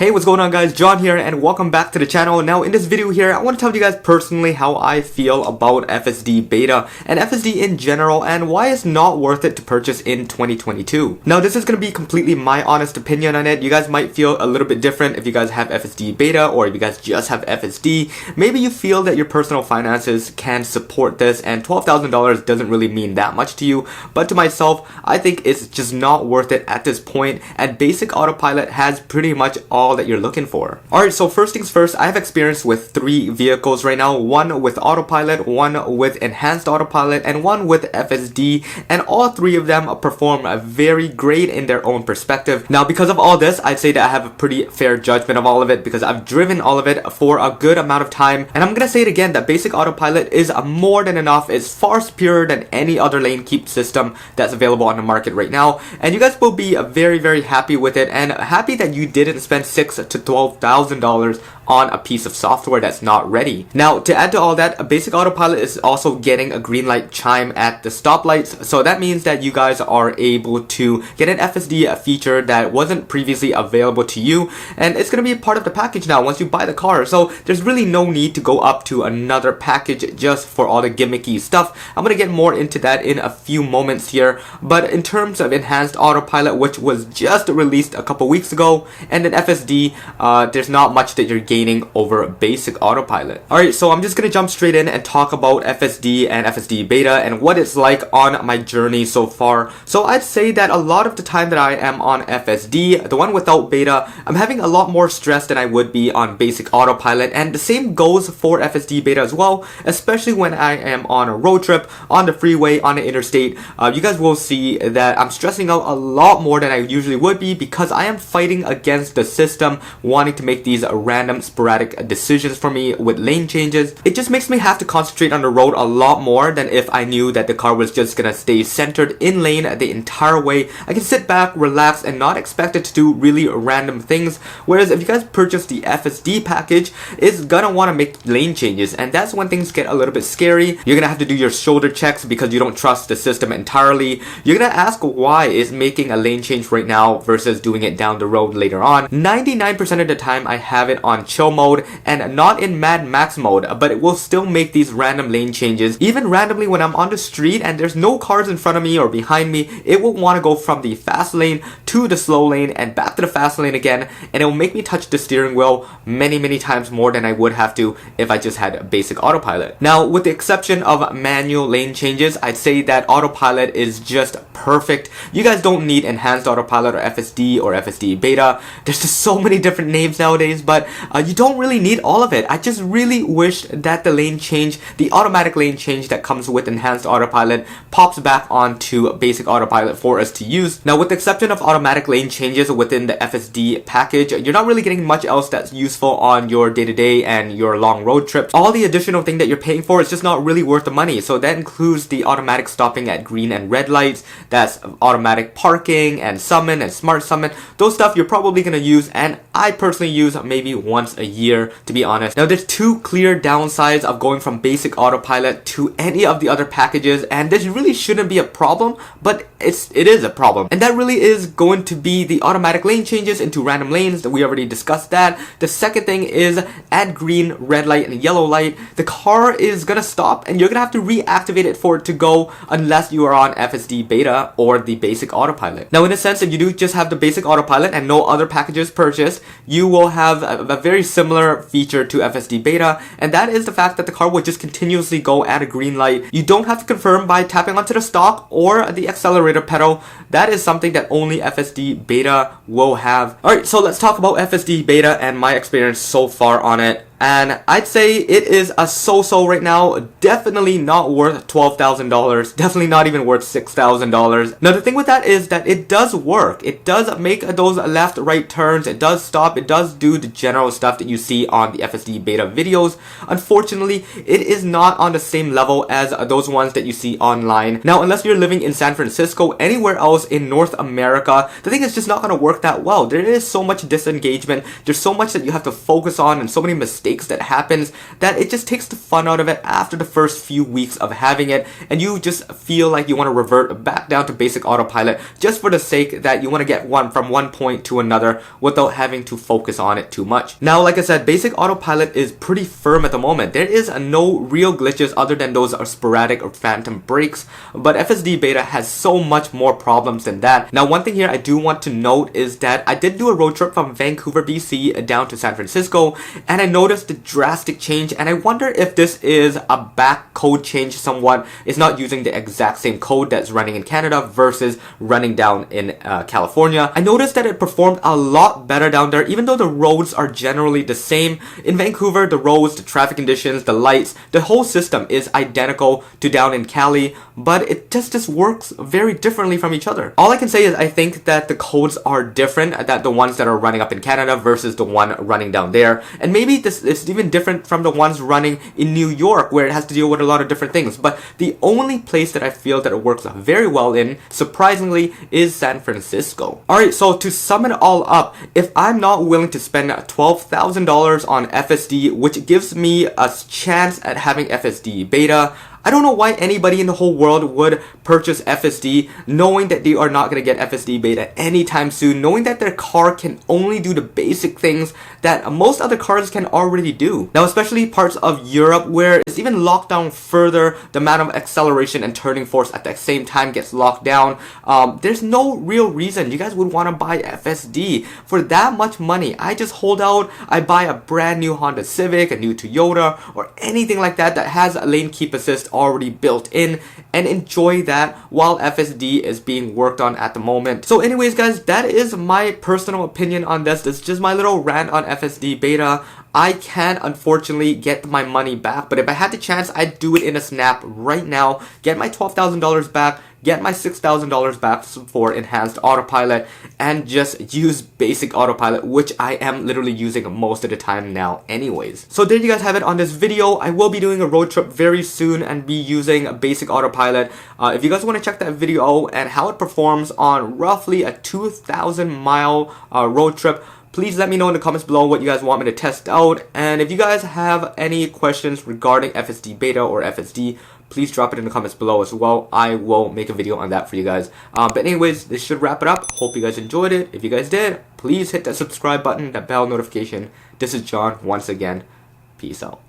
Hey, what's going on guys? John here and welcome back to the channel. Now in this video here, I want to tell you guys personally how I feel about FSD beta and FSD in general and why it's not worth it to purchase in 2022. Now this is going to be completely my honest opinion on it. You guys might feel a little bit different if you guys have FSD beta or if you guys just have FSD. Maybe you feel that your personal finances can support this and $12,000 doesn't really mean that much to you. But to myself, I think it's just not worth it at this point, and Basic Autopilot has pretty much all that you're looking for. Alright, so first things first, I have experience with 3 vehicles right now. One with Autopilot, one with Enhanced Autopilot, and one with FSD, and all 3 of them perform very great in their own perspective. Now because of all this, I'd say that I have a pretty fair judgment of all of it because I've driven all of it for a good amount of time, and I'm gonna say it again that Basic Autopilot is more than enough. It's far superior than any other lane keep system that's available on the market right now, and you guys will be very happy with it and happy that you didn't spend $6,000 to $12,000 on a piece of software that's not ready. Now to add to all that, Basic Autopilot is also getting a green light chime at the stoplights, so that means that you guys are able to get an FSD feature that wasn't previously available to you, and it's going to be part of the package now once you buy the car. So there's really no need to go up to another package just for all the gimmicky stuff. I'm going to get more into that in a few moments here, but in terms of Enhanced Autopilot, which was just released a couple weeks ago, and an FSD, there's not much that you're gaining over Basic Autopilot. Alright, so I'm just gonna jump straight in and talk about FSD and FSD beta and what it's like on my journey so far. So I'd say that a lot of the time that I am on FSD, the one without beta, I'm having a lot more stress than I would be on Basic Autopilot, and the same goes for FSD beta as well, especially when I am on a road trip, on the freeway, on the interstate. You guys will see that I'm stressing out a lot more than I usually would be because I am fighting against the system wanting to make these random sporadic decisions for me with lane changes. It just makes me have to concentrate on the road a lot more than if I knew that the car was just gonna stay centered in lane the entire way. I can sit back, relax, and not expect it to do really random things, whereas if you guys purchase the FSD package, it's gonna want to make lane changes, and that's when things get a little bit scary. You're gonna have to do your shoulder checks because you don't trust the system entirely. You're gonna ask why is making a lane change right now versus doing it down the road later on. 99% of the time I have it on chill mode and not in Mad Max mode, but it will still make these random lane changes. Even randomly when I'm on the street and there's no cars in front of me or behind me, it will want to go from the fast lane to the slow lane and back to the fast lane again, and it will make me touch the steering wheel many times more than I would have to if I just had Basic Autopilot. Now with the exception of manual lane changes, I'd say that Autopilot is just perfect. You guys don't need Enhanced Autopilot or FSD or FSD beta. There's just so many different names nowadays, but you don't really need all of it. I just really wish that the lane change, the automatic lane change that comes with Enhanced Autopilot, pops back onto Basic Autopilot for us to use. Now with the exception of automatic lane changes within the FSD package, you're not really getting much else that's useful on your day-to-day and your long road trips. All the additional thing that you're paying for is just not really worth the money. So that includes the automatic stopping at green and red lights, that's automatic parking and summon and smart summon. Those stuff you're probably going to use, and I personally use maybe once a year, to be honest. Now there's 2 clear downsides of going from Basic Autopilot to any of the other packages, and this really shouldn't be a problem, but it is a problem, and that really is going to be the automatic lane changes into random lanes. That we already discussed that. The second thing is at green, red light, and yellow light, the car is gonna stop and you're gonna have to reactivate it for it to go unless you are on FSD beta or the Basic Autopilot. Now in a sense, if you do just have the Basic Autopilot and no other packages purchased, you will have a very similar feature to FSD beta, and that is the fact that the car will just continuously go at a green light. You don't have to confirm by tapping onto the stalk or the accelerator pedal. That is something that only FSD beta will have. Alright, so let's talk about FSD beta and my experience so far on it. And I'd say it is a so-so right now. Definitely not worth $12,000. Definitely not even worth $6,000. Now the thing with that is that it does work. It does make those left-right turns. It does stop. It does do the general stuff that you see on the FSD beta videos. Unfortunately, it is not on the same level as those ones that you see online. Now unless you're living in San Francisco, anywhere else in North America, the thing is just not going to work that well. There is so much disengagement. There's so much that you have to focus on and so many mistakes mistakes that happens that it just takes the fun out of it after the first few weeks of having it, and you just feel like you want to revert back down to basic autopilot just for the sake that you want to get from one point to another without having to focus on it too much. Now, like I said, basic autopilot is pretty firm at the moment. There is no real glitches other than those are sporadic or phantom breaks, but FSD beta has so much more problems than that. Now, one thing here I do want to note is that I did do a road trip from Vancouver, BC down to San Francisco, and I noticed the drastic change, and I wonder if this is a back code change somewhat. It's not using the exact same code that's running in Canada versus running down in California. I noticed that it performed a lot better down there, even though the roads are generally the same. In Vancouver, the roads, the traffic conditions, the lights, the whole system is identical to down in Cali, but it just works very differently from each other. All I can say is I think that the codes are different, that the ones that are running up in Canada versus the one running down there, and maybe this is even different from the ones running in New York, where it has to deal with a lot of different things. But the only place that I feel that it works very well in, surprisingly, is San Francisco. Alright, so to sum it all up, if I'm not willing to spend $12,000 on FSD, which gives me a chance at having FSD beta, I don't know why anybody in the whole world would purchase FSD knowing that they are not going to get FSD beta anytime soon, knowing that their car can only do the basic things that most other cars can already do. Now, especially parts of Europe where it's even locked down further, the amount of acceleration and turning force at the same time gets locked down. There's no real reason you guys would want to buy FSD for that much money. I just hold out, I buy a brand new Honda Civic, a new Toyota, or anything like that that has a lane keep assist already built in, and enjoy that while FSD is being worked on at the moment. So anyways guys, that is my personal opinion on this. This is just my little rant on FSD beta. I can't unfortunately get my money back, but if I had the chance, I'd do it in a snap right now, get my $12,000 back, get my $6,000 back for enhanced autopilot, and just use basic autopilot, which I am literally using most of the time now anyways. So there you guys have it on this video. I will be doing a road trip very soon and be using basic autopilot. If you guys want to check that video out and how it performs on roughly a 2,000 mile road trip, please let me know in the comments below what you guys want me to test out. And if you guys have any questions regarding FSD beta or FSD, please drop it in the comments below as well. I will make a video on that for you guys. But anyways, this should wrap it up. Hope you guys enjoyed it. If you guys did, please hit that subscribe button, that bell notification. This is John once again. Peace out.